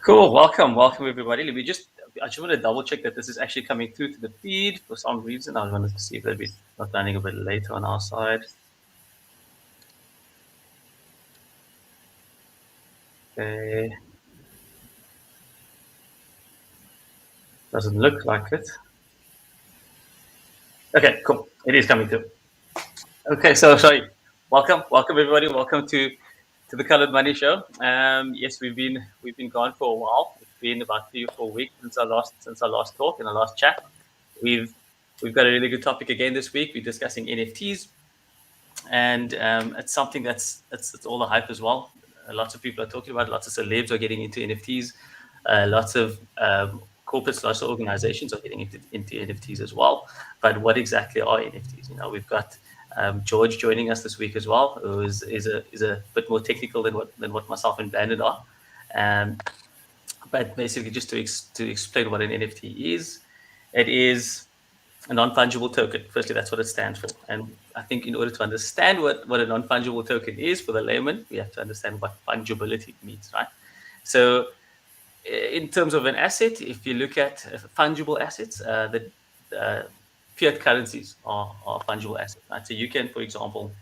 Cool. Welcome everybody. I just want to double check that this is actually coming through to the feed for some reason. I wanted to see if maybe it's not running a bit later on our side. Okay. Doesn't look like it. Okay, cool. It is coming through. Okay, so sorry. Welcome everybody. Welcome to the Colored Money Show. Yes, we've been gone for a while. It's been about 3 or 4 weeks since our last talk and our last chat. We've got a really good topic again this week. We're discussing NFTs, and it's something it's all the hype as well. Lots of people are talking about it. Lots of celebs are getting into NFTs. Lots of corporates, lots of organizations are getting into NFTs as well. But what exactly are NFTs? We've got George joining us this week as well, who is a bit more technical than what myself and Brandon are. But basically, just to explain what an NFT is, it is a non-fungible token. Firstly, that's what it stands for. And I think in order to understand what a non-fungible token is for the layman, we have to understand what fungibility means, right? So in terms of an asset, if you look at fungible assets, the fiat currencies are fungible assets, right? So you can, for example,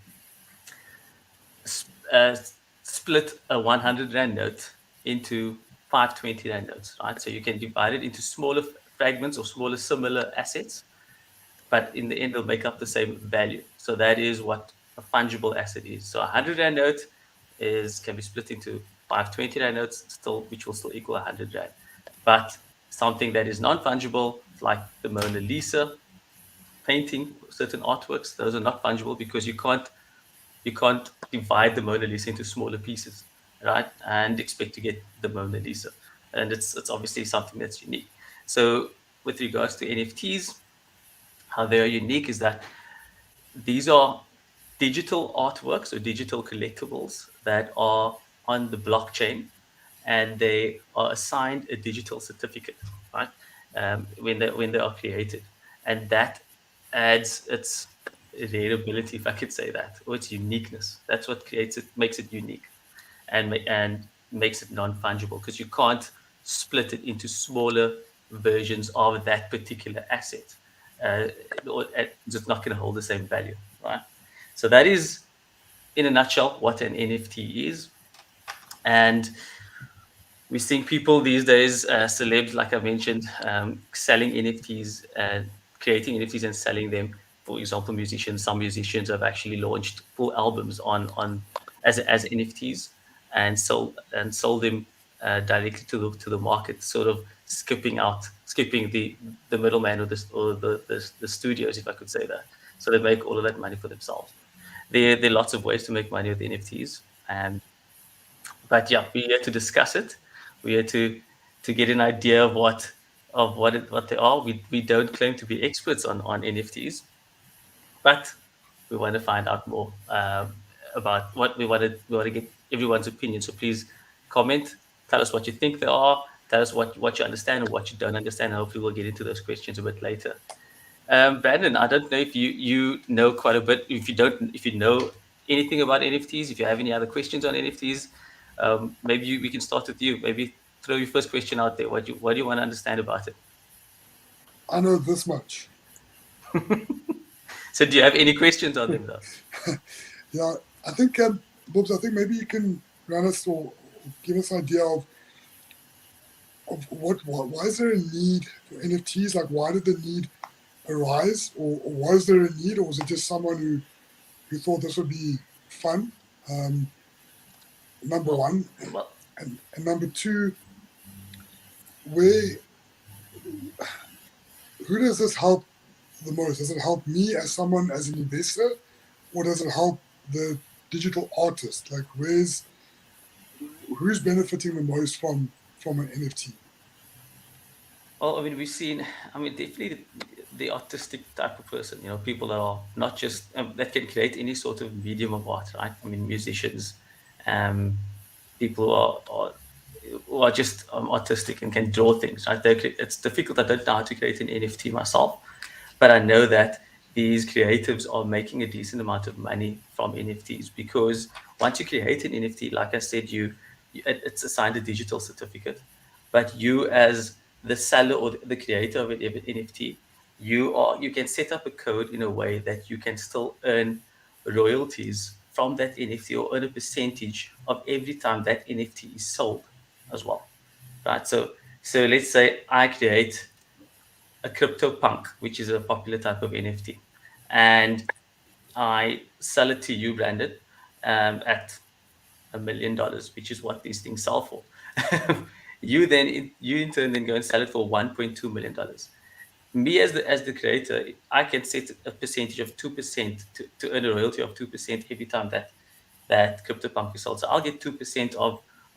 split a 100 Rand note into 520 Rand notes, right? So you can divide it into smaller fragments or smaller similar assets, but in the end, they'll make up the same value. So that is what a fungible asset is. So a 100 Rand note can be split into 520 Rand notes, which will still equal 100 Rand. But something that is non-fungible, like the Mona Lisa painting, certain artworks, those are not fungible because you can't divide the Mona Lisa into smaller pieces, right? And expect to get the Mona Lisa. And it's obviously something that's unique. So with regards to NFTs, how they are unique is that these are digital artworks or digital collectibles that are on the blockchain, and they are assigned a digital certificate, right? When they are created, and that adds its readability, if I could say that, or its uniqueness. That's what makes it unique, and makes it non-fungible, because you can't split it into smaller versions of that particular asset. It's not going to hold the same value, right? So that is, in a nutshell, what an NFT is. And we're seeing people these days, celebs, like I mentioned, selling NFTs and creating NFTs and selling them. For example, some musicians have actually launched full albums as NFTs and sold them directly to the market, sort of skipping the middleman, or the studios, if I could say that. So they make all of that money for themselves. There are lots of ways to make money with NFTs, but yeah, we're here to discuss it. We're here to get an idea of what they are. We don't claim to be experts on NFTs, but we want to find out more about what we want to get everyone's opinion. So please comment, tell us what you think they are, tell us what you understand and what you don't understand. Hopefully, we'll get into those questions a bit later. Brandon, I don't know if you know quite a bit. If you know anything about NFTs, if you have any other questions on NFTs, maybe we can start with you. Maybe throw your first question out there. What do you want to understand about it? I know this much. So, do you have any questions on them, though? Yeah, I think, Bobs, I think maybe you can run us or give us an idea of why is there a need for NFTs? Like, why did the need arise, or was there a need, or was it just someone who thought this would be fun? Number one, Well, and number two, where who does this help the most? Does it help me as someone, as an investor, or does it help the digital artist? Like, who's benefiting the most from an NFT? well, I mean, definitely the artistic type of person. People that are not just that can create any sort of medium of art, right? I mean, musicians, um, people who are just artistic and can draw things, right? It's difficult. I don't know how to create an NFT myself, but I know that these creatives are making a decent amount of money from NFTs, because once you create an NFT, like I said, it's assigned a digital certificate, but you as the seller or the creator of an NFT, you can set up a code in a way that you can still earn royalties from that NFT or earn a percentage of every time that NFT is sold as well, right? So let's say I create a crypto punk, which is a popular type of NFT, and I sell it to you, Brandon, at $1 million, which is what these things sell for. You in turn then go and sell it for $1.2 million. Me as the creator, I can set a percentage of 2% to earn a royalty of 2% every time that CryptoPunk is sold. So I'll get 2%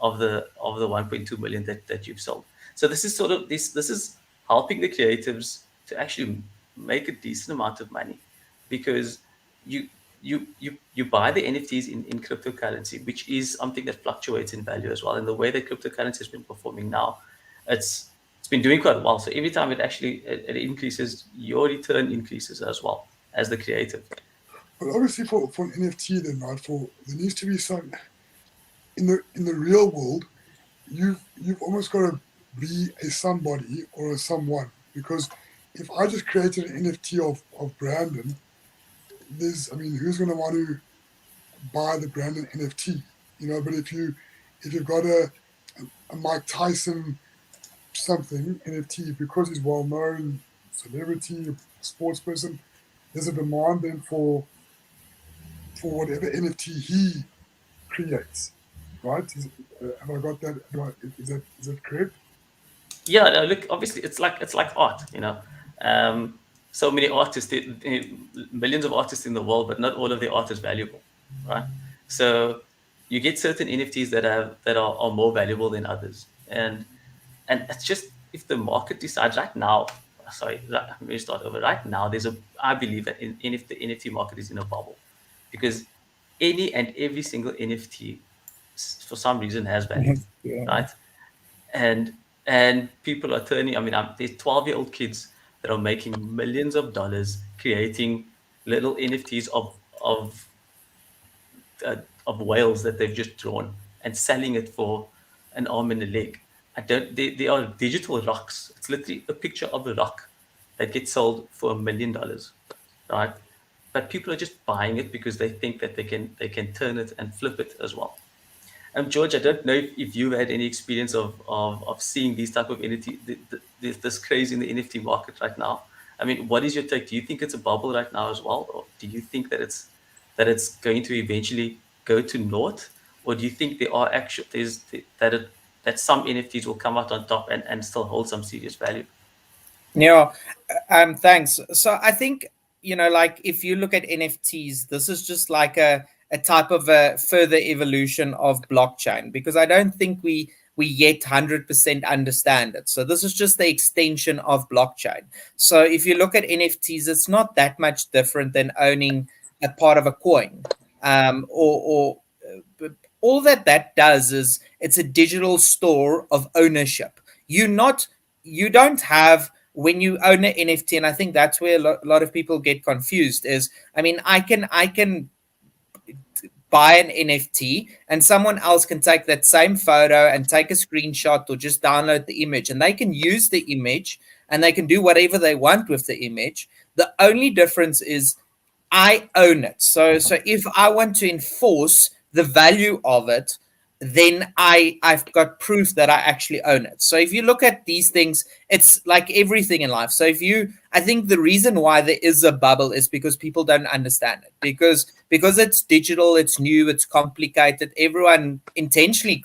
of the 1.2 million that you've sold. So this is sort of this is helping the creatives to actually make a decent amount of money, because you you buy the NFTs in cryptocurrency, which is something that fluctuates in value as well. And the way that cryptocurrency has been performing now, it's been doing quite well. So every time it increases, your return increases as well as the creative. But obviously, for an NFT, then right, for there needs to be some in the real world. You've almost got to be a somebody or a someone, because if I just created an NFT of Brandon, I mean, who's going to want to buy the Brandon NFT? But if you've got a Mike Tyson something NFT, because he's well known, celebrity, sports person, there's a demand then for whatever NFT he creates, right? Have I got that? Is that correct? Yeah, no, look, obviously it's like art, you know. Um, so many artists, millions of artists in the world, but not all of the art is valuable, right? So you get certain NFTs that are more valuable than others, and it's just, if the market decides right now. Sorry, let me start over. Right now, I believe that if the NFT market is in a bubble, because any and every single NFT for some reason has value, Yeah. right? And people are turning. I mean, there's 12-year-old kids that are making millions of dollars creating little NFTs uh, of whales that they've just drawn and selling it for an arm and a leg. I don't. They are digital rocks. It's literally a picture of a rock that gets sold for $1 million, right? But people are just buying it because they think that they can turn it and flip it as well. George, I don't know if you've had any experience of seeing these type of NFT, this craze in the NFT market right now. I mean, what is your take? Do you think it's a bubble right now as well, or do you think that it's going to eventually go to naught, or do you think there are actual that some NFTs will come out on top and still hold some serious value? Yeah, thanks. So I think, like if you look at NFTs, this is just like a type of a further evolution of blockchain, because I don't think we yet 100% understand it. So this is just the extension of blockchain. So if you look at NFTs, it's not that much different than owning a part of a coin, or all that does is it's a digital store of ownership. You don't have, when you own an NFT, and I think that's where lot of people get confused. Is, I mean, I can buy an NFT and someone else can take that same photo and take a screenshot or just download the image, and they can use the image and they can do whatever they want with the image. The only difference is I own it. So if I want to enforce the value of it, then I've got proof that I actually own it. So if you look at these things, it's like everything in life. So I think the reason why there is a bubble is because people don't understand it, because it's digital, it's new, it's complicated. Everyone intentionally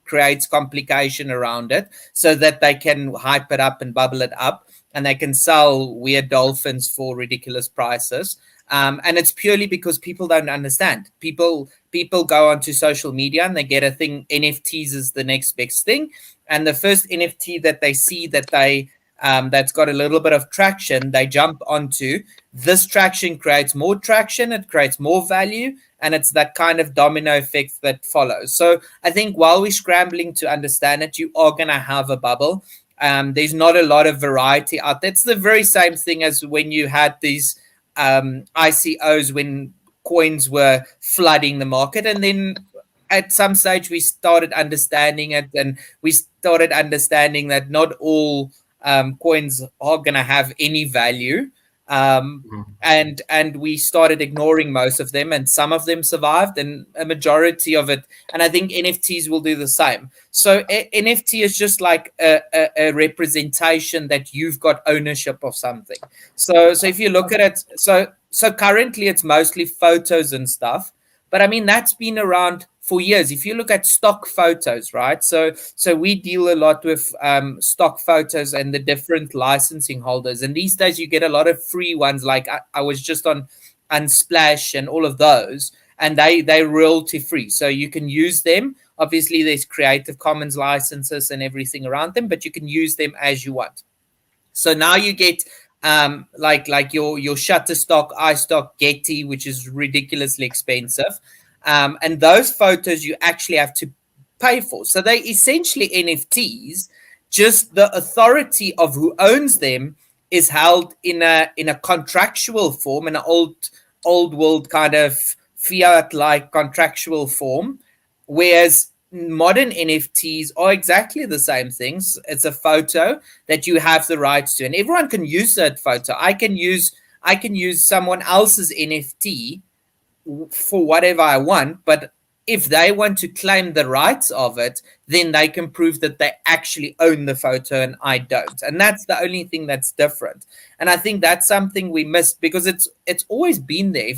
creates complication around it so that they can hype it up and bubble it up, and they can sell weird dolphins for ridiculous prices. And it's purely because people don't understand. People go onto social media and they get a thing. NFTs is the next best thing, and the first NFT that they see that's got a little bit of traction, they jump onto. This traction creates more traction, it creates more value, and it's that kind of domino effect that follows. So I think while we're scrambling to understand it, you are going to have a bubble. There's not a lot of variety out there. It's the very same thing as when you had these ICOs, when coins were flooding the market, and then at some stage we started understanding it, and we started understanding that not all coins are going to have any value. And we started ignoring most of them, and some of them survived, and a majority of it. And I think NFTs will do the same. So NFT is just like a representation that you've got ownership of something. So if you look at it, so currently it's mostly photos and stuff, but I mean that's been around for years. If you look at stock photos, right? So we deal a lot with stock photos and the different licensing holders. And these days you get a lot of free ones. Like I was just on Unsplash and all of those, and they royalty free, so you can use them. Obviously, there's Creative Commons licenses and everything around them, but you can use them as you want. So now you get like your Shutterstock, iStock, Getty, which is ridiculously expensive, and those photos you actually have to pay for. So they essentially NFTs. Just the authority of who owns them is held in a contractual form, in an old world kind of fiat like contractual form, whereas modern NFTs are exactly the same things. It's a photo that you have the rights to, and everyone can use that photo. I can use someone else's NFT for whatever I want, but if they want to claim the rights of it, then they can prove that they actually own the photo and I don't. And that's the only thing that's different. And I think that's something we missed, because it's always been there.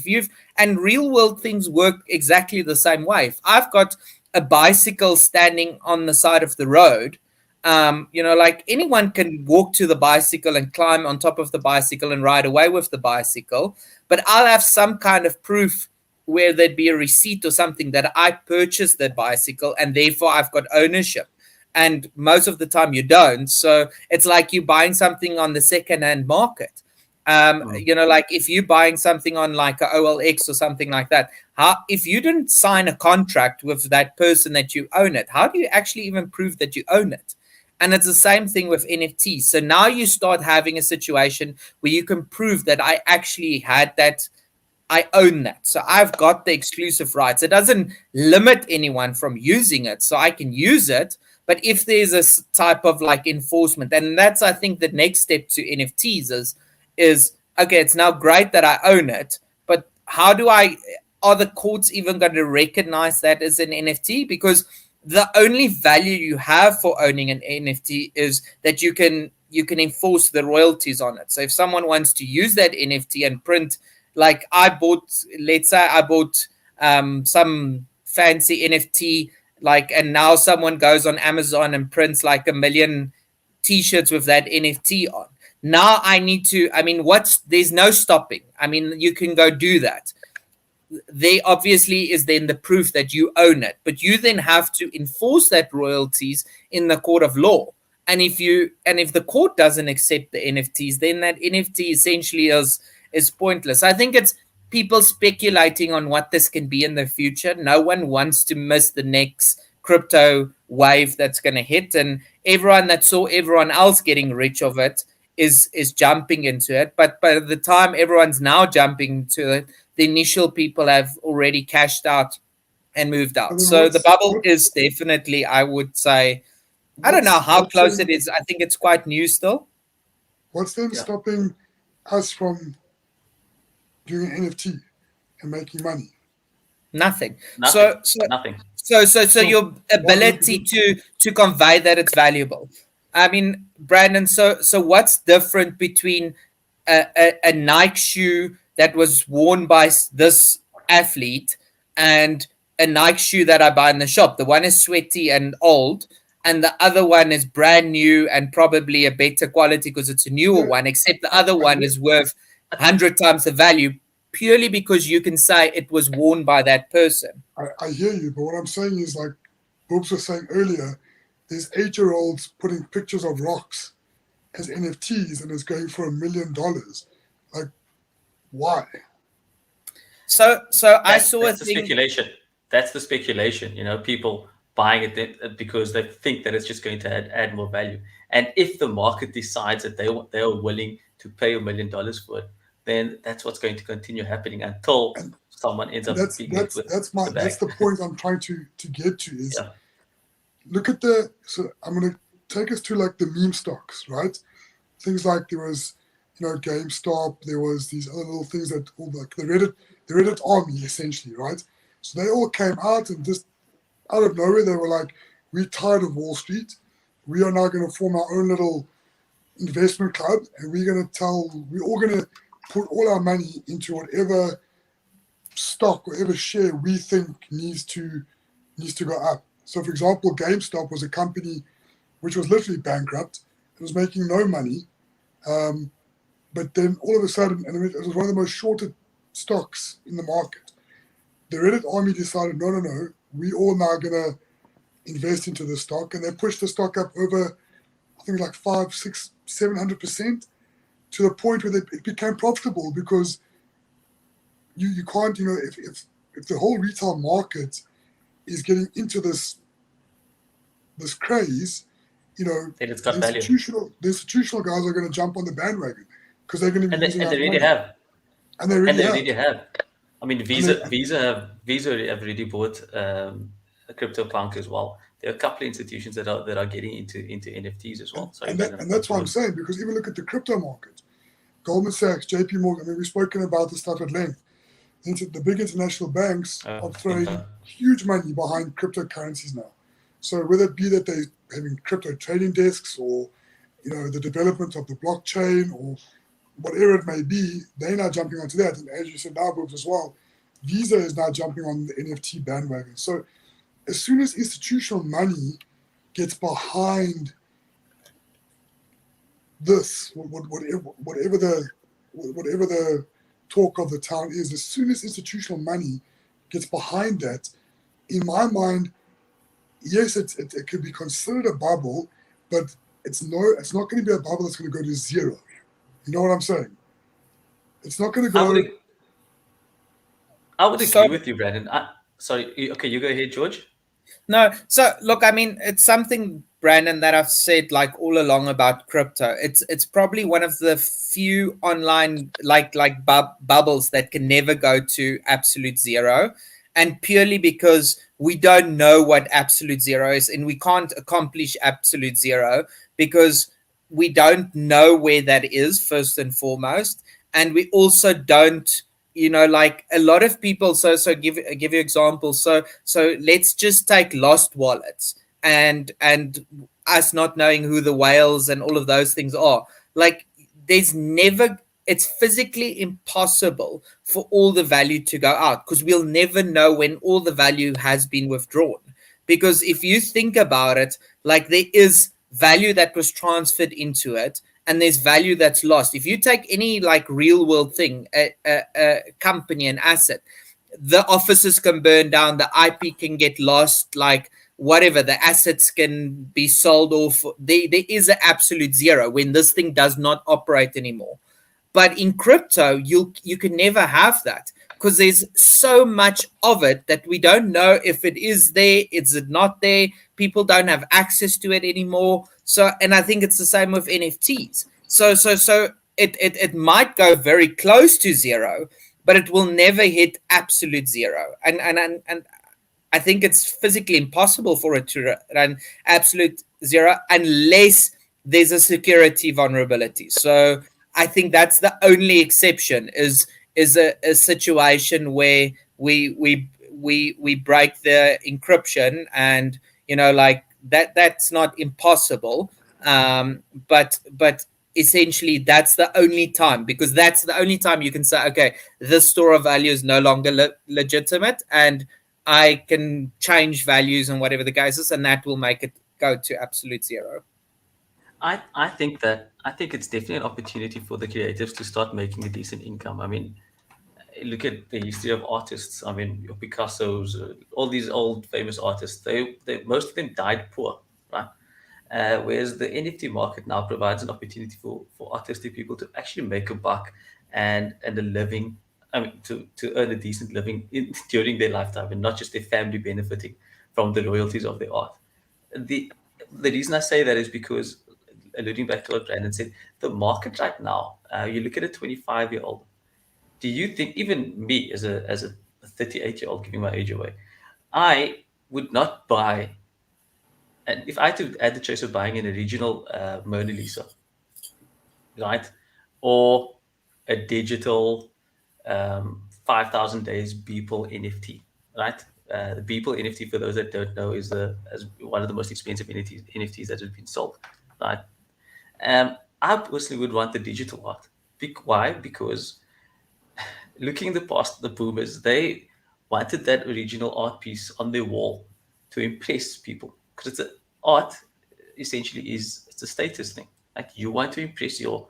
And real world things work exactly the same way. If I've got a bicycle standing on the side of the road, like anyone can walk to the bicycle and climb on top of the bicycle and ride away with the bicycle, but I'll have some kind of proof where there'd be a receipt or something that I purchased that bicycle, and therefore I've got ownership. And most of the time you don't. So it's like you buying something on the second-hand market. Like if you're buying something on like a OLX or something like that, if you didn't sign a contract with that person that you own it, how do you actually even prove that you own it? And it's the same thing with NFTs. So now you start having a situation where you can prove that I actually had that, I own that. So I've got the exclusive rights. It doesn't limit anyone from using it. So I can use it. But if there's a type of like enforcement, and that's, I think, the next step to NFTs is okay, it's now great that I own it, but are the courts even going to recognize that as an NFT? Because the only value you have for owning an NFT is that you can enforce the royalties on it. So if someone wants to use that NFT and print, like let's say I bought some fancy NFT, like, and now someone goes on Amazon and prints like 1 million t-shirts with that NFT on. Now I need to, there's no stopping. You can go do that. There obviously is then the proof that you own it, but you then have to enforce that royalties in the court of law. And if the court doesn't accept the NFTs, then that NFT essentially is pointless. I think it's people speculating on what this can be in the future. No one wants to miss the next crypto wave that's going to hit, and everyone that saw everyone else getting rich of it is jumping into it. But by the time everyone's now jumping into it, the initial people have already cashed out and moved out. So the bubble is definitely, I would say, I don't know how close it is. I think it's quite new still. What's then stopping us from doing an NFT and making money? Nothing. Nothing. So your ability to convey that it's valuable. Brandon, so what's different between a Nike shoe that was worn by this athlete and a Nike shoe that I buy in the shop? The one is sweaty and old, and the other one is brand new and probably a better quality because it's a newer one, except the other one is worth 100 times the value purely because you can say it was worn by that person. I hear you, but what I'm saying is, like Boobs was saying earlier, there's 8-year-olds putting pictures of rocks as NFTs and it's going for $1 million. Like, why? So I saw that's the speculation. That's the speculation. People buying it because they think that it's just going to add more value. And if the market decides that they are willing to pay $1 million for it, then that's what's going to continue happening until someone ends And up being left with the that's bag. the point I'm trying to get to is Yeah. look at the. So I'm going to take us to like the meme stocks, right? Things like there was, GameStop. There was these other little things that all like the Reddit army essentially, right? So they all came out and just out of nowhere they were like, "We're tired of Wall Street. We are now going to form our own little investment club, and we're all going to put all our money into whatever stock, whatever share we think needs to go up." So, for example, GameStop was a company which was literally bankrupt. It was making no money. Um, but then all of a sudden, and it was one of the most shorted stocks in the market. The Reddit army decided, no, no, no, we all now gonna invest into the stock, and they pushed the stock up over, I think, like 5, 6, 700% to the point where it became profitable because you can't, if the whole retail market is getting into this craze, Then it's the got value. institutional guys are going to jump on the bandwagon because they're going to be losing And out they really money, have. and they And really they have. really have. I mean, And they, Visa have already bought a CryptoPunk as well. There are a couple of institutions that are getting into NFTs as well. Sorry, Brandon, I and that's why I'm continue. saying, because even look at the crypto market, Goldman Sachs, JP Morgan. I mean, we've spoken about this stuff at length. The big international banks are throwing huge money behind cryptocurrencies now. So whether it be that they're having crypto trading desks, or the development of the blockchain, or whatever it may be, they're now jumping onto that. And as you said, now books as well, Visa is now jumping on the NFT bandwagon. So as soon as institutional money gets behind this, whatever the talk of the town is, as soon as institutional money gets behind that, in my mind, yes, it could be considered a bubble, but it's not going to be a bubble that's going to go to zero. You know what I'm saying? It's not going to I would go. I would So agree with you, Brandon. Sorry, okay, you go ahead, George. no, so look, I mean, it's something, Brandon, that I've said like all along about crypto. It's probably one of the few online bubbles that can never go to absolute zero, and purely because we don't know what absolute zero is, and we can't accomplish absolute zero because we don't know where that is first and foremost, and we also don't, like a lot of people. So give you examples. So let's just take lost wallets and us not knowing who the whales and all of those things are. Like, there's never, it's physically impossible for all the value to go out because we'll never know when all the value has been withdrawn. Because if you think about it, like, there is value that was transferred into it, and there's value that's lost. If you take any like real world thing, a company, an asset, the offices can burn down, the IP can get lost, like whatever, the assets can be sold off. There is an absolute zero when this thing does not operate anymore. But in crypto, you can never have that because there's so much of it that we don't know if it is there, is it not there. People don't have access to it anymore. So, and I think it's the same with NFTs. So it might go very close to zero, but it will never hit absolute zero. And I think it's physically impossible for it to run absolute zero unless there's a security vulnerability. So I think that's the only exception, is a situation where we break the encryption, and like that's not impossible. But essentially that's the only time, because that's the only time you can say, okay, this store of value is no longer legitimate, and I can change values and whatever the case is, and that will make it go to absolute zero. I think it's definitely an opportunity for the creatives to start making a decent income. I mean, look at the history of artists. I mean, your Picasso's, all these old famous artists. They most of them died poor, right? Whereas the NFT market now provides an opportunity for artistic people to actually make a buck and a living. I mean, to earn a decent living during their lifetime, and not just their family benefiting from the royalties of their art. The the reason I say that is because, alluding back to what Brandon said, the market right now. You look at a 25-year-old. Do you think, even me as a a 38-year-old, giving my age away. I would not buy, and if I had to add the choice of buying an original Mona Lisa, right, or a digital 5,000 days Beeple NFT, right? The Beeple NFT, for those that don't know, is one of the most expensive NFTs that has been sold, right? I personally would want the digital art. Why? Because looking in the past, the boomers, they wanted that original art piece on their wall to impress people, because art essentially is, it's a status thing. Like, you want to impress your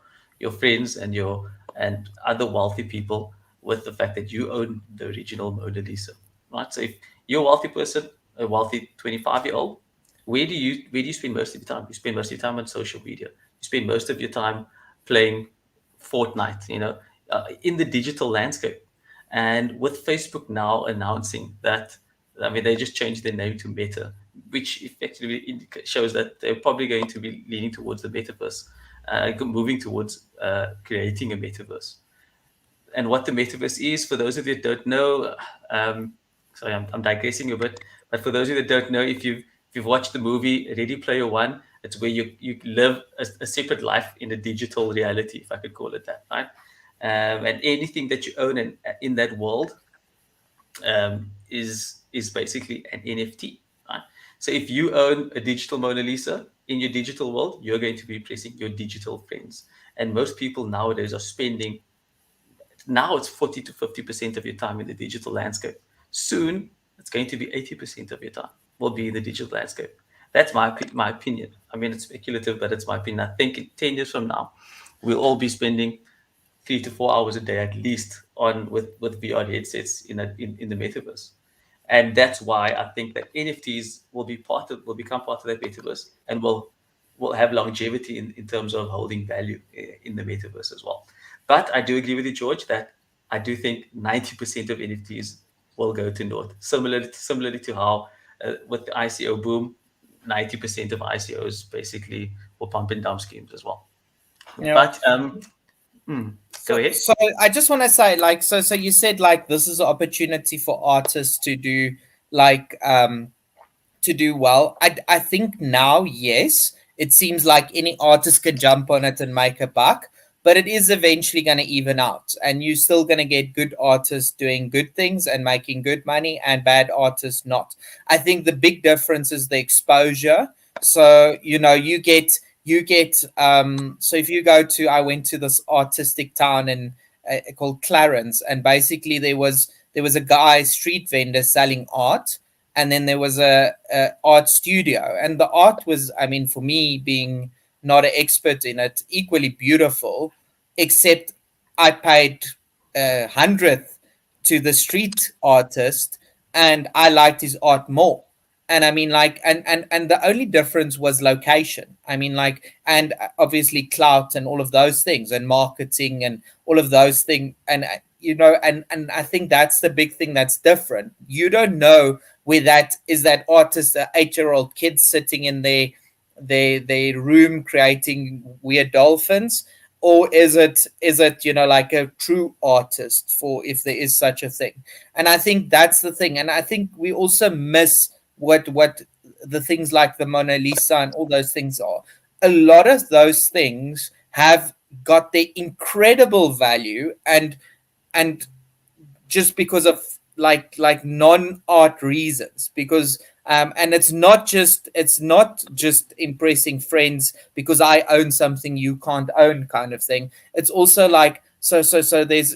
friends and other wealthy people with the fact that you own the original Mona Lisa, right? So if you're a wealthy person, a wealthy 25-year-old, where do you spend most of your time? You spend most of your time on social media. You spend most of your time playing Fortnite, in the digital landscape. And with Facebook now announcing that, I mean, they just changed their name to Meta, which effectively shows that they're probably going to be leaning towards the metaverse, moving towards creating a metaverse. And what the metaverse is, for those of you that don't know, um, sorry, I'm digressing a bit, but for those of you that don't know, if you've watched the movie Ready Player One, it's where you live a separate life in a digital reality, if I could call it that, right? And anything that you own in that world is basically an NFT, right? So if you own a digital Mona Lisa in your digital world, you're going to be impressing your digital friends. And most people nowadays are spending, now it's 40 to 50% of your time in the digital landscape. Soon, it's going to be 80% of your time will be in the digital landscape. That's my opinion. I mean, it's speculative, but it's my opinion. I think in 10 years from now, we'll all be spending 3 to 4 hours a day at least on with VR headsets in the metaverse. And that's why I think that NFTs will become part of that metaverse, and will have longevity in terms of holding value in the metaverse as well. But I do agree with you, George, that I do think 90% of NFTs will go to naught. Similarly to how with the ICO boom, 90% of ICOs basically were pump and dump schemes as well. Yeah. But go So, ahead. so I just want to say, like, so you said like this is an opportunity for artists to do like to do well. I think now, yes, it seems like any artist can jump on it and make a buck, but it is eventually going to even out, and you're still going to get good artists doing good things and making good money, and bad artists not. I think the big difference is the exposure. So you get so if you go to, I went to this artistic town in called Clarence, and basically there was a guy street vendor selling art, and then there was a art studio, and the art was, I mean, for me being not an expert in it, equally beautiful, except I paid a hundredth to the street artist, and I liked his art more. And I mean, like, and the only difference was location. I mean, like, and obviously clout and all of those things, and marketing and all of those things, and and I think that's the big thing that's different. You don't know where that is, that artist, an 8-year-old kid sitting in their room creating weird dolphins, or is it like a true artist, for if there is such a thing. And I think that's the thing, and I think we also miss what the things like the Mona Lisa and all those things are. A lot of those things have got their incredible value, and just because of like non-art reasons, because and it's not just impressing friends because I own something you can't own, kind of thing. It's also like, so there's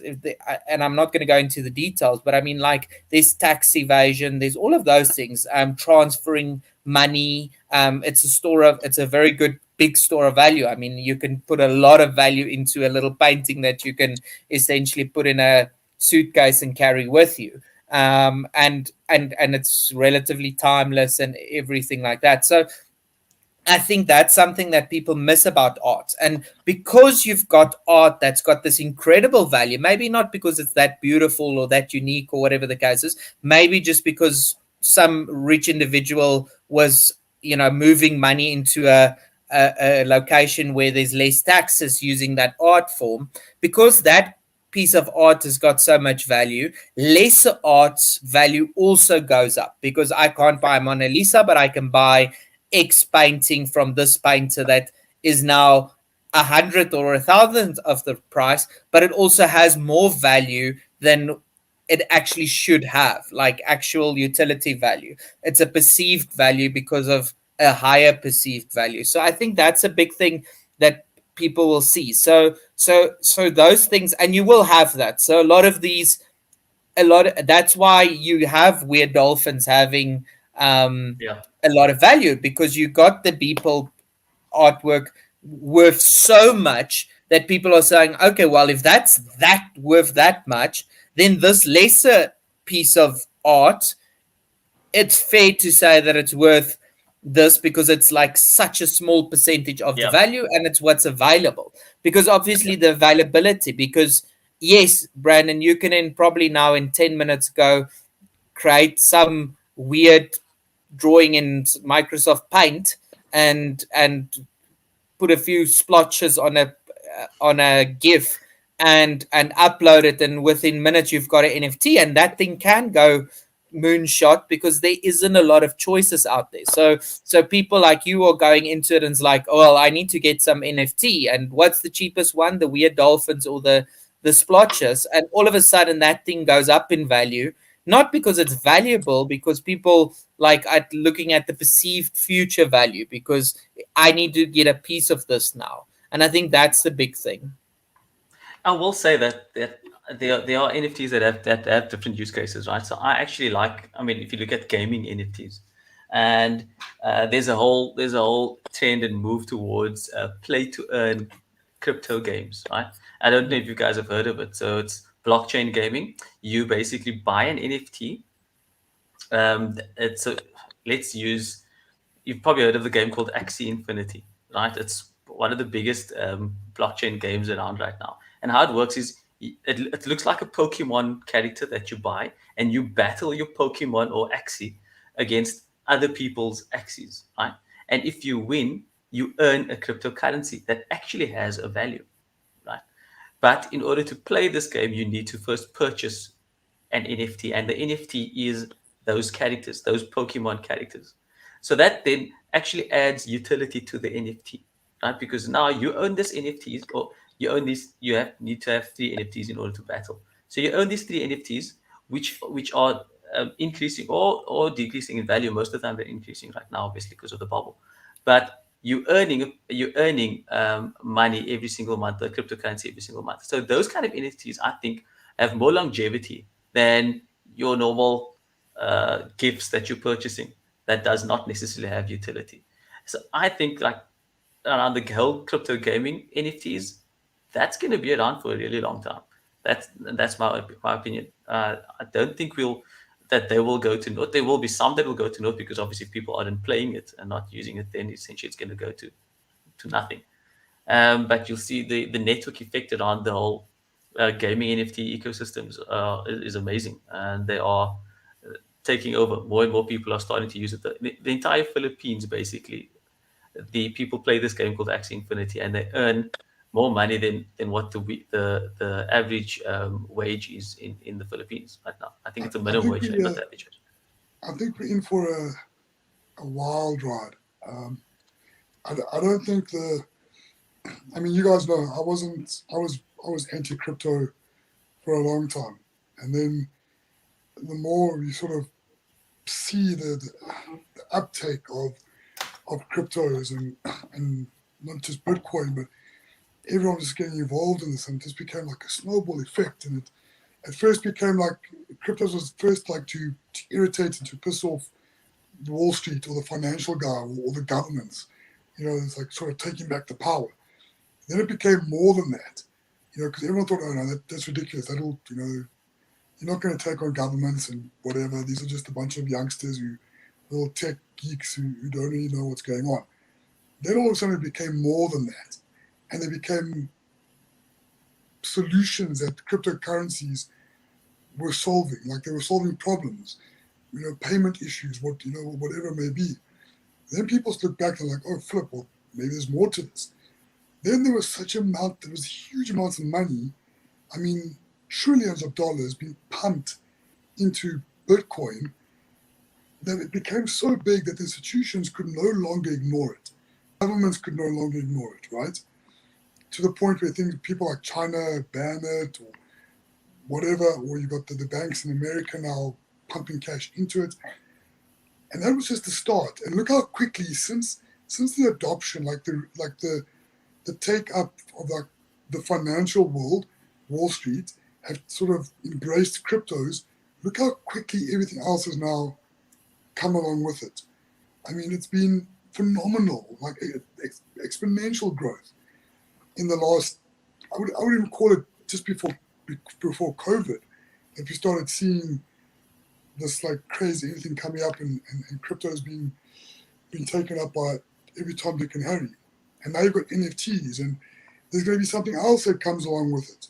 and I'm not going to go into the details, but I mean, like, there's tax evasion, there's all of those things, transferring money. It's a very good big store of value. I mean, you can put a lot of value into a little painting that you can essentially put in a suitcase and carry with you. And it's relatively timeless and everything like that. So I think that's something that people miss about art. And because you've got art that's got this incredible value, maybe not because it's that beautiful or that unique or whatever the case is, maybe just because some rich individual was, moving money into a location where there's less taxes using that art form, because that piece of art has got so much value, lesser art's value also goes up, because I can't buy Mona Lisa, but I can buy X painting from this painter that is now 100 or 1,000 of the price, but it also has more value than it actually should have, like actual utility value. It's a perceived value because of a higher perceived value. So I think that's a big thing that people will see. So those things, and you will have that. So that's why you have Weird Dolphins having Yeah. a lot of value, because you got the Beeple artwork worth so much that people are saying, okay, well, if that's that worth that much, then this lesser piece of art, it's fair to say that it's worth this, because it's like such a small percentage of the Yeah. value, and it's what's available. Because Yeah. obviously the availability, because yes, Brandon, you can probably now in 10 minutes go create some weird drawing in Microsoft Paint and put a few splotches on a GIF and upload it, and within minutes you've got an NFT, and that thing can go moonshot, because there isn't a lot of choices out there. So people like you are going into it and it's like, oh well, I need to get some NFT, and what's the cheapest one? The Weird Dolphins or the splotches, and all of a sudden that thing goes up in value, not because it's valuable, because people like at looking at the perceived future value, because I need to get a piece of this now. And I think that's the big thing. I will say that there are NFTs that have different use cases, right? So I actually like. I mean, if you look at gaming NFTs, and there's a whole trend and move towards play to earn crypto games, right? I don't know if you guys have heard of it. So it's blockchain gaming. You basically buy an NFT. It's a let's use You've probably heard of the game called Axie Infinity, right? It's one of the biggest blockchain games around right now. And how it works is it looks like a Pokemon character that you buy, and you battle your Pokemon or Axie against other people's Axies, right? And if you win, you earn a cryptocurrency that actually has a value, right? But in order to play this game, you need to first purchase an NFT, and the NFT is those characters, those Pokemon characters. So that then actually adds utility to the NFT, right? Because now you own this NFTs, or you own these. You have need to have three NFTs in order to battle. So you own these three NFTs, which are increasing or decreasing in value. Most of the time, they're increasing right now, obviously because of the bubble. But you're earning money every single month, the cryptocurrency every single month. So those kind of NFTs, I think, have more longevity than your normal gifts that you're purchasing that does not necessarily have utility. So I think like around the whole crypto gaming NFTs, that's going to be around for a really long time. That's my opinion. I don't think that they will go to naught. There will be some that will go to naught because obviously people aren't playing it and not using it. Then essentially it's going to go to nothing. But you'll see the network effect around the whole gaming NFT ecosystems is amazing, and they are taking over. More and more people are starting to use it. The entire Philippines, basically, the people play this game called Axie Infinity, and they earn more money than what the average wage is in the Philippines right now. I think it's a I minimum think wage, we not the average wage. I think we're in for a wild ride. I don't think I mean, you guys know I was anti crypto for a long time, and then the more you sort of see the uptake of cryptos and not just Bitcoin, but everyone was just getting involved in this, and it just became like a snowball effect. And it at first became like cryptos was first like to irritate and to piss off the Wall Street or the financial guy or the governments. You know, it's like sort of taking back the power. Then it became more than that. You know, because everyone thought, oh no, that's ridiculous. That'll, you know, you're not going to take on governments and whatever. These are just a bunch of youngsters little tech geeks who don't really know what's going on. Then all of a sudden it became more than that. And they became solutions that cryptocurrencies were solving. Like they were solving problems, you know, payment issues, whatever it may be. Then people look back and like, oh, flip, well, maybe there's more to this. Then there was huge amounts of money. I mean, trillions of dollars being pumped into Bitcoin that it became so big that institutions could no longer ignore it. Governments could no longer ignore it, right? To the point where things, people like China ban it or whatever, or you got the banks in America now pumping cash into it. And that was just the start. And look how quickly since the adoption, like the take up of like the financial world, Wall Street, have sort of embraced cryptos. Look how quickly everything else has now come along with it. I mean, it's been phenomenal, like exponential growth in the last. I would even call it just before COVID that we started seeing this like crazy anything coming up and cryptos being taken up by every Tom, Dick, and Harry. And now you've got NFTs, and there's going to be something else that comes along with it.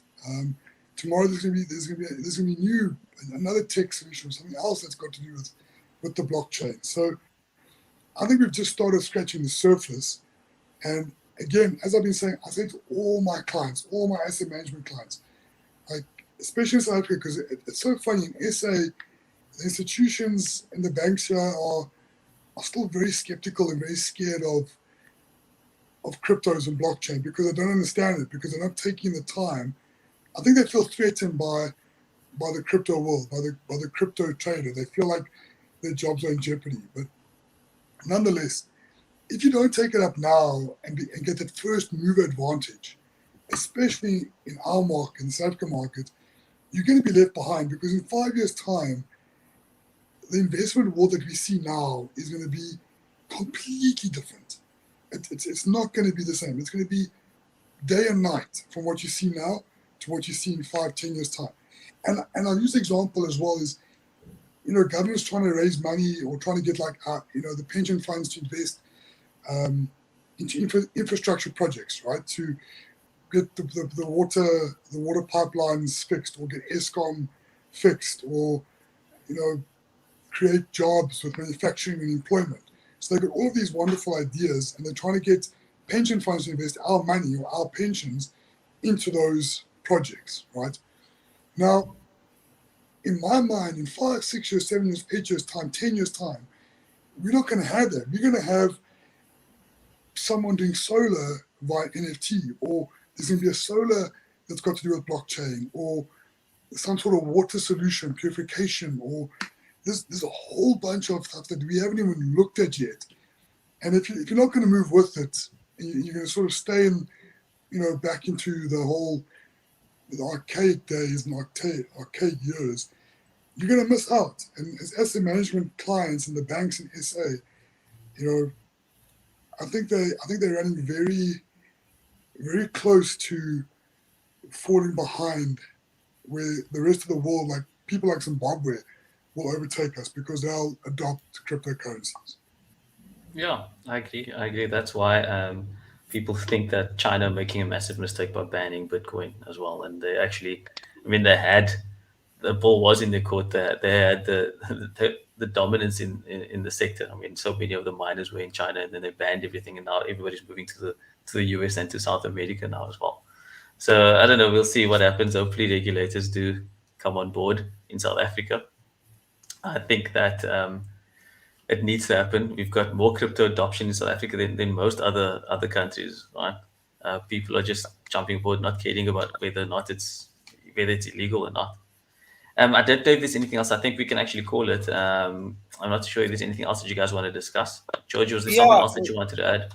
Tomorrow there's going to be another tech solution, something else that's got to do with the blockchain. So I think we've just started scratching the surface. And again, as I've been saying, I say to all my clients, all my asset management clients, like especially in South Africa, because it's so funny in SA, the institutions and the banks here are still very skeptical and very scared of cryptos and blockchain because they don't understand it, because they're not taking the time. I think they feel threatened by the crypto world, by the crypto trader. They feel like their jobs are in jeopardy. But nonetheless, if you don't take it up now and get that first mover advantage, especially in our market, in the South African market, you're going to be left behind, because in 5 years' time, the investment world that we see now is going to be completely different. It's not going to be the same. It's going to be day and night from what you see now to what you see in 5-10 years' time. And I'll use the example as well is, governments trying to raise money or trying to get the pension funds to invest into infrastructure projects, right? To get the water pipelines fixed, or get ESCOM fixed, or create jobs with manufacturing and employment. So they've got all of these wonderful ideas, and they're trying to get pension funds to invest our money or our pensions into those projects, right? Now, in my mind, in 5, 6 years, 7 years, 8 years' time, 10 years' time, we're not going to have that. We're going to have someone doing solar via NFT, or there's going to be a solar that's got to do with blockchain, or some sort of water solution, purification, or there's a whole bunch of stuff that we haven't even looked at yet. And if you're not going to move with it, and you're going to sort of stay in, back into the archaic days and archaic years, you're going to miss out. And as asset management clients and the banks in SA, I think they're running very, very close to falling behind, where the rest of the world, like people like Zimbabwe, will overtake us because they'll adopt cryptocurrencies. Yeah, I agree. That's why people think that China are making a massive mistake by banning Bitcoin as well. And they actually, the ball was in their court. They had the dominance in the sector. I mean, so many of the miners were in China, and then they banned everything, and now everybody's moving to the US and to South America now as well. So I don't know. We'll see what happens. Hopefully, regulators do come on board in South Africa. I think that it needs to happen. We've got more crypto adoption in South Africa than most other countries, right? People are just jumping aboard, not caring about whether it's illegal or not. I don't know if there's anything else. I think we can actually call it. I'm not sure if there's anything else that you guys want to discuss. George, was there something Yeah, else that you wanted to add?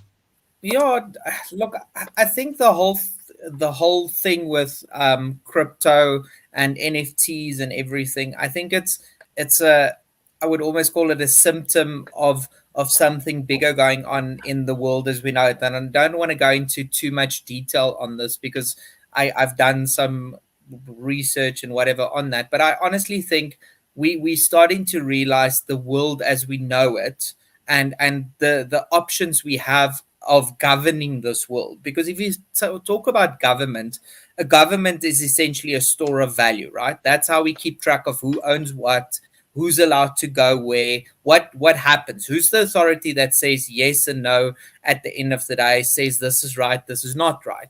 yeah. Look, I think the whole thing with crypto and NFTs and everything, I think it's a I would almost call it a symptom of something bigger going on in the world as we know it. And I don't want to go into too much detail on this because I've done some research and whatever on that. But I honestly think we're starting to realize the world as we know it, and the options we have of governing this world. Because if you talk about government, a government is essentially a store of value, right? That's how we keep track of who owns what, who's allowed to go where, what happens, who's the authority that says yes and no at the end of the day, says this is right, this is not right.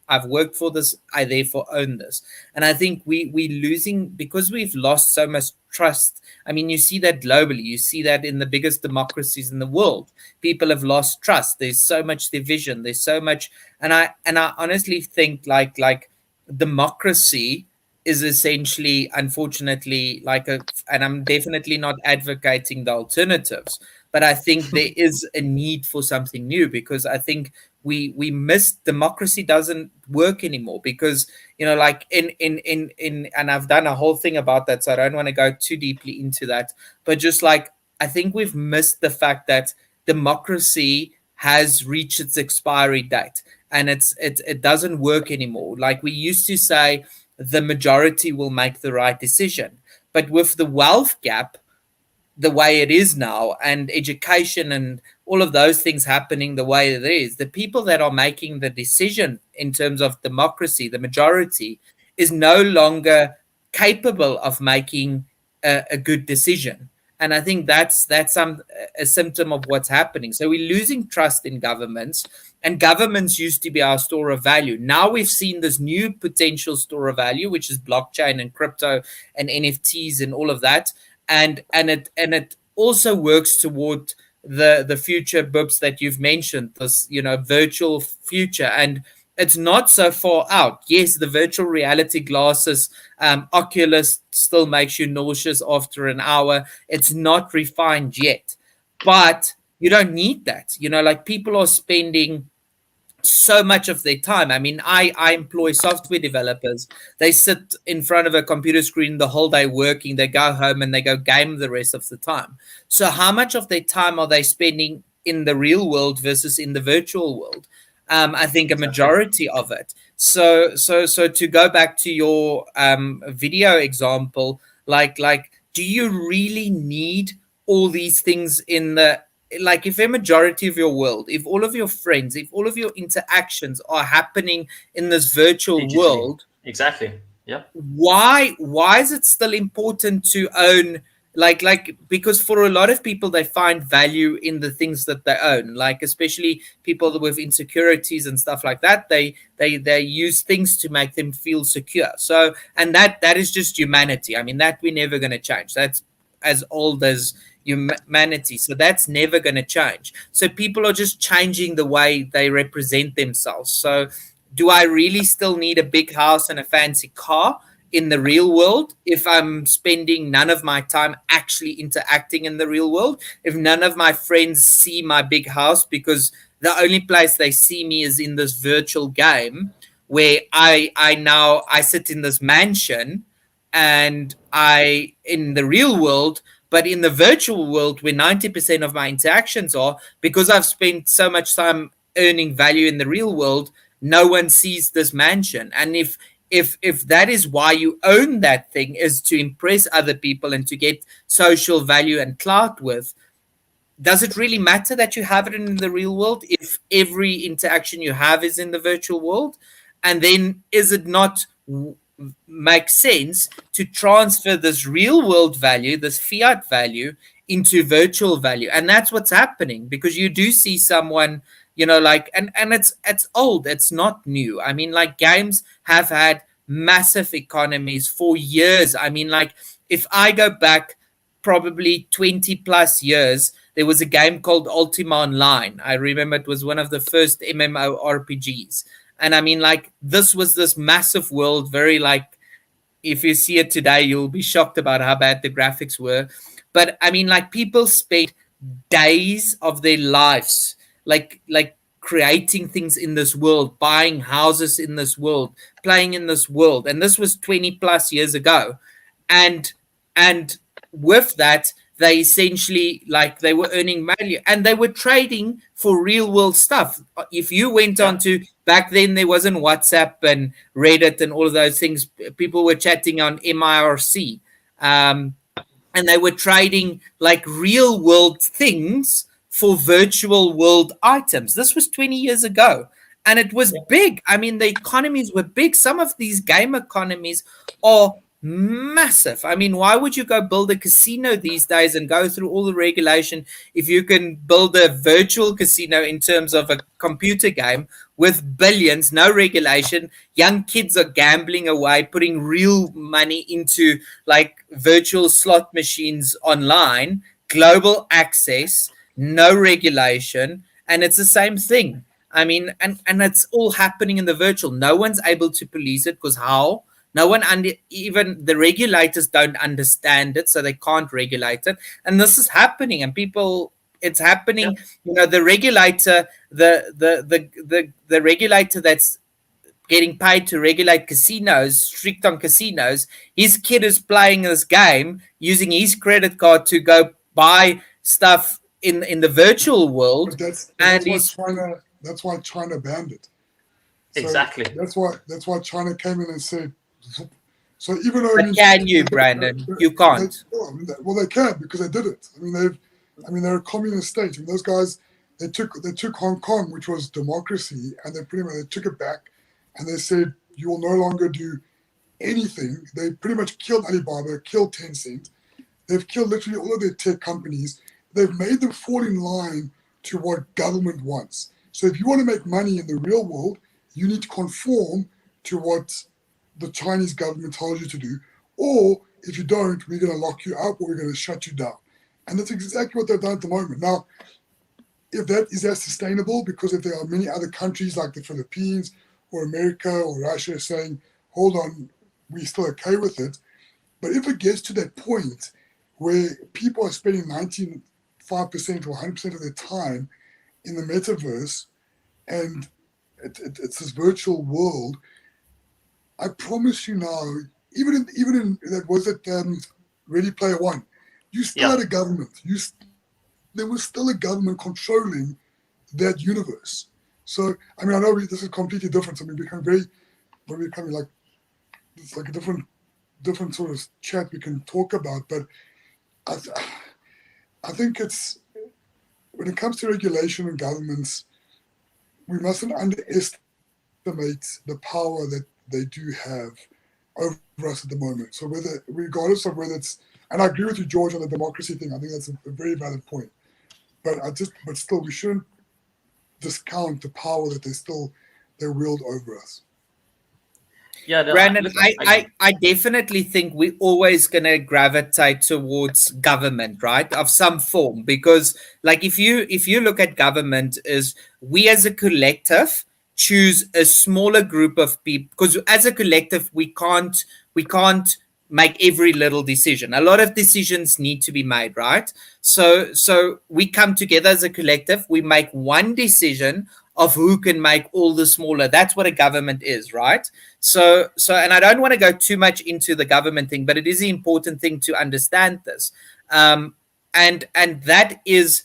I've worked for this, I therefore own this. And I think we losing because we've lost so much trust. I mean, you see that globally, you see that in the biggest democracies in the world. People have lost trust. There's so much division, there's so much. And I honestly think like democracy is essentially, unfortunately, like a, and I'm definitely not advocating the alternatives, but I think there is a need for something new, because I think we miss, democracy doesn't work anymore, because like in and I've done a whole thing about that, so I don't want to go too deeply into that, but just like, I think we've missed the fact that democracy has reached its expiry date, and it doesn't work anymore. Like we used to say, the majority will make the right decision, but with the wealth gap the way it is now, and education and all of those things happening the way it is, the people that are making the decision in terms of democracy, the majority, is no longer capable of making a good decision. And I think that's a symptom of what's happening. So we're losing trust in governments, and governments used to be our store of value. Now we've seen this new potential store of value, which is blockchain and crypto and NFTs and all of that. And it also works toward the future, Bubs, that you've mentioned, this virtual future, and it's not so far out. Yes, the virtual reality glasses, Oculus, still makes you nauseous after an hour. It's not refined yet, but you don't need that. Like people are spending so much of their time. I mean, I employ software developers. They sit in front of a computer screen the whole day working. They go home and they go game the rest of the time. So how much of their time are they spending in the real world versus in the virtual world? I think a majority of it. So to go back to your video example, like do you really need all these things in the, like, if a majority of your world, if all of your friends, if all of your interactions are happening in this virtual Digitally. world, Exactly. Yeah. why is it still important to own, like because for a lot of people, they find value in the things that they own, like especially people with insecurities and stuff like that, they use things to make them feel secure. So, and that is just humanity. I mean, that we're never going to change. That's as old as humanity, so that's never going to change. So people are just changing the way they represent themselves. So do I really still need a big house and a fancy car in the real world if I'm spending none of my time actually interacting in the real world? If none of my friends see my big house because the only place they see me is in this virtual game, where I sit in this mansion, and I in the real world, but in the virtual world where 90% of my interactions are, because I've spent so much time earning value in the real world, no one sees this mansion. And if that is why you own that thing, is to impress other people and to get social value and clout with, does it really matter that you have it in the real world if every interaction you have is in the virtual world? And then is it not make sense to transfer this real world value, this fiat value, into virtual value? And that's what's happening, because you do see someone, like, and it's old, it's not new. I mean, like, games have had massive economies for years. I mean, like, if I go back probably 20 plus years, there was a game called Ultima Online. I remember it was one of the first MMORPGs. And I mean, like, this was this massive world, very like, if you see it today, you'll be shocked about how bad the graphics were. But I mean, like, people spent days of their lives, like creating things in this world, buying houses in this world, playing in this world. And this was 20 plus years ago. And with that, they essentially, like, they were earning value and they were trading for real world stuff. If you went on to, back then there wasn't WhatsApp and Reddit and all of those things, people were chatting on MIRC, and they were trading like real world things for virtual world items. This was 20 years ago, and it was big. I mean, the economies were big. Some of these game economies are massive. I mean, why would you go build a casino these days and go through all the regulation if you can build a virtual casino in terms of a computer game with billions, no regulation? Young kids are gambling away, putting real money into like virtual slot machines online, global access, no regulation, and it's the same thing. I mean, and it's all happening in the virtual. No one's able to police it because how? No one, even the regulators don't understand it, so they can't regulate it. And this is happening, and people, it's Yeah. happening. You know, the regulator, the regulator that's getting paid to regulate casinos, strict on casinos. His kid is playing this game using his credit card to go buy stuff in the virtual world, But that's but and that's why he's China banned it. So Exactly. that's why China came in and said. So even though but can you, Brandon? You they, can't. well, they can because they did it. They're a communist state. I mean, those guys they took Hong Kong, which was democracy, and they took it back, and they said you will no longer do anything. They pretty much killed Alibaba, killed Tencent. They've killed literally all of their tech companies. They've made them fall in line to what government wants. So if you want to make money in the real world, you need to conform to what the Chinese government tells you to do. Or if you don't, we're going to lock you up or we're going to shut you down. And that's exactly what they've done at the moment. Now, if that is that sustainable, because if there are many other countries like the Philippines or America or Russia saying, hold on, we're still okay with it. But if it gets to that point where people are spending 95% or 100% of their time in the metaverse and it's this virtual world, I promise you now, even in that was it Ready Player One, you still Yeah. had a government. There was still a government controlling that universe. So I mean, I know this is completely different. I mean, we're becoming like it's like a different sort of chat we can talk about. But I, I think it's when it comes to regulation and governments, we mustn't underestimate the power that they do have over us at the moment. So regardless of whether it's, and I agree with you, George, on the democracy thing. I think that's a very valid point. But still, we shouldn't discount the power that they wield over us. Yeah. No, Brandon, look, I definitely think we're always going to gravitate towards government, right, of some form, because like if you look at government, is we as a collective choose a smaller group of people, because as a collective we can't make every little decision. A lot of decisions need to be made, right? So we come together as a collective, we make one decision of who can make all the smaller. That's what a government is, right? So and I don't want to go too much into the government thing, but it is an important thing to understand this. And that is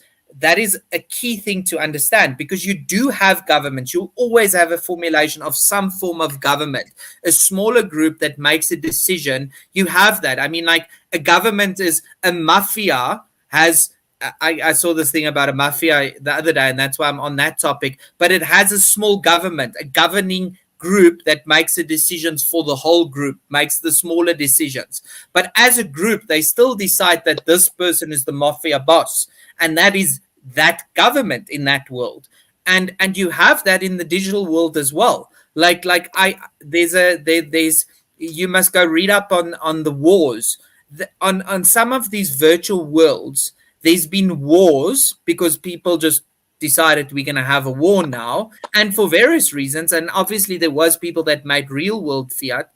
a key thing to understand, because you do have governments. You always have a formulation of some form of government, a smaller group that makes a decision. You have that. I mean, like a government is a mafia has. I saw this thing about a mafia the other day, and that's why I'm on that topic. But it has a small government, a governing group that makes the decisions for the whole group, makes the smaller decisions. But as a group, they still decide that this person is the mafia boss, and that is that government in that world. And you have that in the digital world as well. Like I there's you must go read up on the wars. On some of these virtual worlds, there's been wars because people just decided we're going to have a war now, and for various reasons. And obviously there was people that made real world fiat.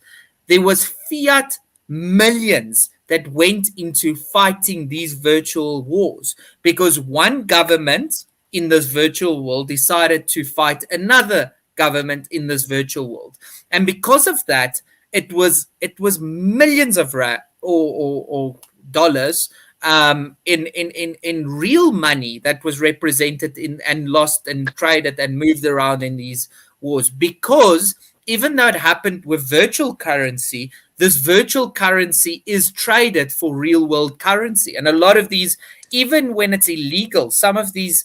There was fiat millions that went into fighting these virtual wars because one government in this virtual world decided to fight another government in this virtual world. And because of that, it was millions of or dollars in real money that was represented in and lost and traded and moved around in these wars, because even though it happened with virtual currency, this virtual currency is traded for real world currency. And a lot of these, even when it's illegal, some of these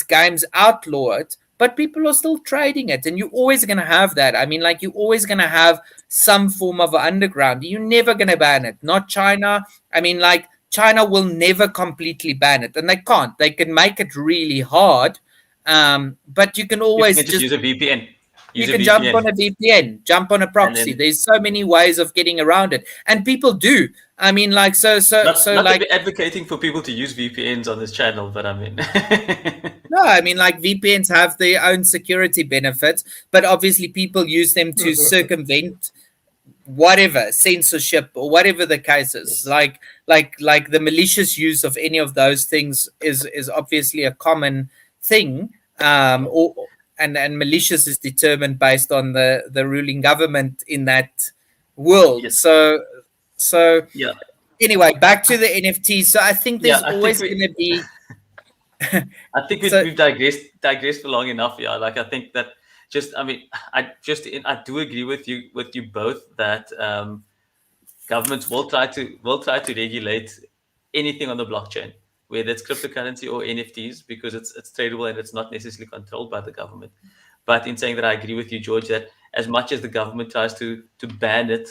games outlaw it, but people are still trading it, and you're always going to have that. I mean, like, you're always going to have some form of underground. You're never going to ban it. Not China. I mean, like, China will never completely ban it, and they can't. They can make it really hard, but you can People always can just just, use a VPN. you Use a can jump on VPN, a VPN, jump on a and proxy. then There's so many ways of getting around it, and people do. I mean, like, so not that like, we're advocating for people to use VPNs on this channel, but I mean, no, I mean, like, VPNs have their own security benefits, but obviously people use them to circumvent whatever censorship or whatever the case is. yes, Like the malicious use of any of those things is obviously a common thing. Or and malicious is determined based on the ruling government in that world. yes, So yeah, anyway, back to the NFTs. So I think yeah. there's always going to be I think so. we've digressed for long enough. Yeah, like I think that just, I mean, I do agree with you both that governments will try to regulate anything on the blockchain, whether it's cryptocurrency or NFTs, because it's tradable and it's not necessarily controlled by the government. But in saying that, I agree with you, George, that as much as the government tries to ban it,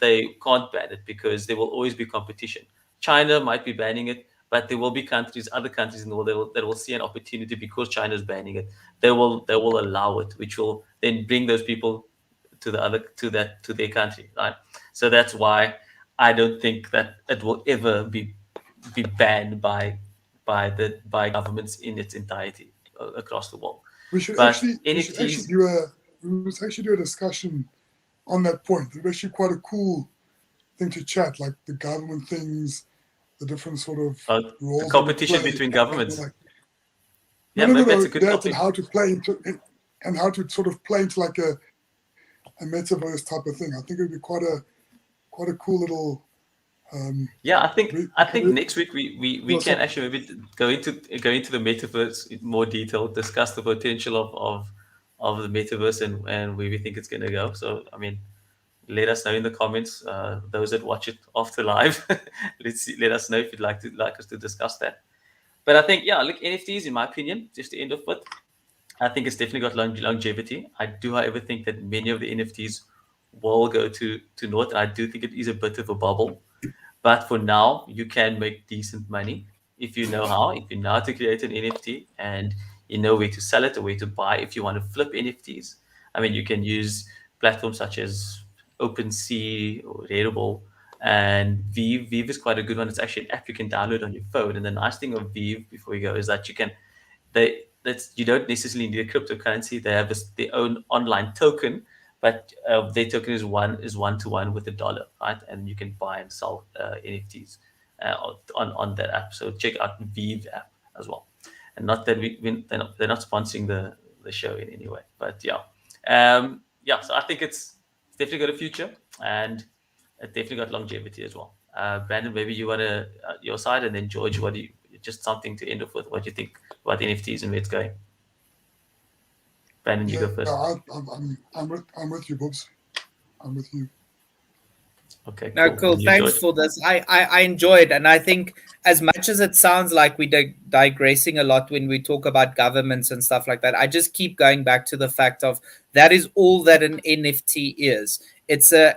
they can't ban it because there will always be competition. China might be banning it, but there will be other countries in the world that will see an opportunity because China is banning it. They will allow it, which will then bring those people to their country, right? So that's why I don't think that it will ever be banned by governments in its entirety across the world. We should But actually NFTs, do a discussion on that point. It's actually quite a cool thing to chat, like the government things, the different sort of the roles competition between governments. like, Yeah, maybe that's no, a good that, topic. and how to play into and how to sort of play into like a metaverse type of thing. I think it would be quite a cool little. Yeah, I think re- next week we can actually maybe go into the metaverse in more detail, discuss the potential of the metaverse and where we think it's going to go. So I mean, let us know in the comments, those that watch it after live. Let us know if you'd like us to discuss that. But I think, yeah, look, NFTs, in my opinion, just to end off with, I think it's definitely got longevity. I do, however, think that many of the NFTs will go to naught, and I do think it is a bit of a bubble. But for now, you can make decent money if you know how. If you know how to create an NFT and you know where to sell it or where to buy, if you want to flip NFTs, I mean, you can use platforms such as OpenSea or Rarible, and Vive. Vive is quite a good one. It's actually an app you can download on your phone. And the nice thing of Vive, before we go, is that you don't necessarily need a cryptocurrency. They have their own online token, but their token is one to one with a dollar, right? And you can buy and sell NFTs on that app. So check out Vive app as well. And not that they're not sponsoring the show in any way, but yeah, yeah. So I think it's definitely got a future, and it definitely got longevity as well. Brandon, maybe you want to your side, and then George, what do you just something to end off with? What do you think about NFTs and where it's going? Brandon, you Yeah, go first. I'm with you, Bobs. I'm with you. Okay, No, cool. cool. And you, Thanks George? for this. I enjoyed, and I think as much as it sounds like we digressing a lot when we talk about governments and stuff like that, I just keep going back to the fact of that is all that an NFT is. It's a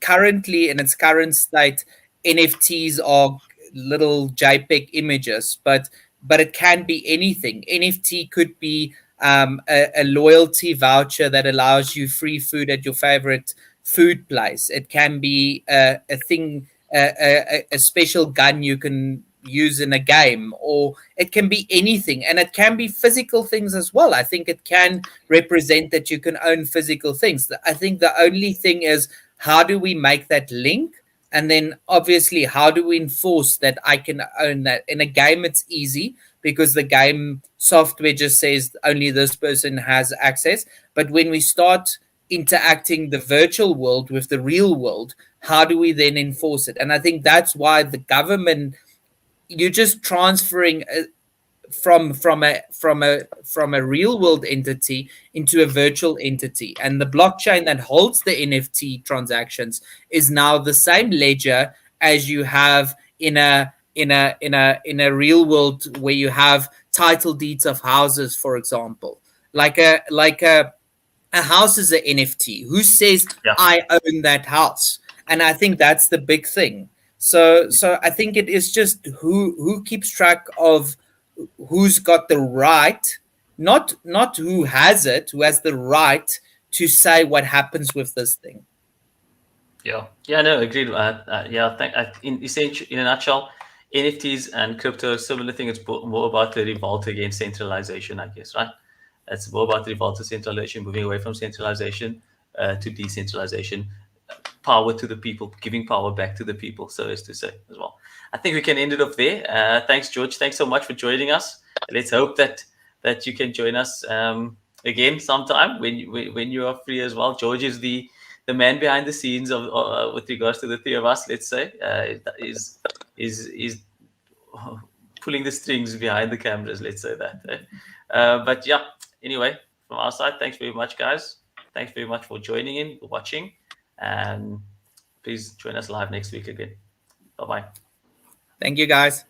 currently in its current state, NFTs are little JPEG images, but it can be anything. NFT could be a loyalty voucher that allows you free food at your favorite food place. It can be a thing, a special gun you can use in a game, or it can be anything, and it can be physical things as well. I think it can represent that you can own physical things. I think the only thing is, how do we make that link? And then obviously, how do we enforce that I can own that? In a game, it's easy because the game software just says only this person has access. But when we start interacting the virtual world with the real world, how do we then enforce it? And I think that's why the government, you're just transferring from a real world entity into a virtual entity, and the blockchain that holds the NFT transactions is now the same ledger as you have in a real world, where you have title deeds of houses, for example. Like a house is an NFT. Who says Yeah. I own that house? And I think that's the big thing. So I think it is just who keeps track of who's got the right, not who has it, who has the right to say what happens with this thing. Yeah, no, agreed. Yeah, in essential, in a nutshell, NFTs and crypto, similar thing. It's more about the revolt against centralization, I guess, right? It's more about the revolt to centralization, moving away from centralization to decentralization, power to the people, giving power back to the people, so as to say as well. I think we can end it off there. Thanks, George. Thanks so much for joining us. Let's hope that you can join us again sometime when you are free as well. George is the man behind the scenes of with regards to the three of us. Let's say is pulling the strings behind the cameras. Let's say that. But yeah. Anyway, from our side, thanks very much, guys. Thanks very much for joining in, watching, and please join us live next week again. Bye bye. Thank you, guys.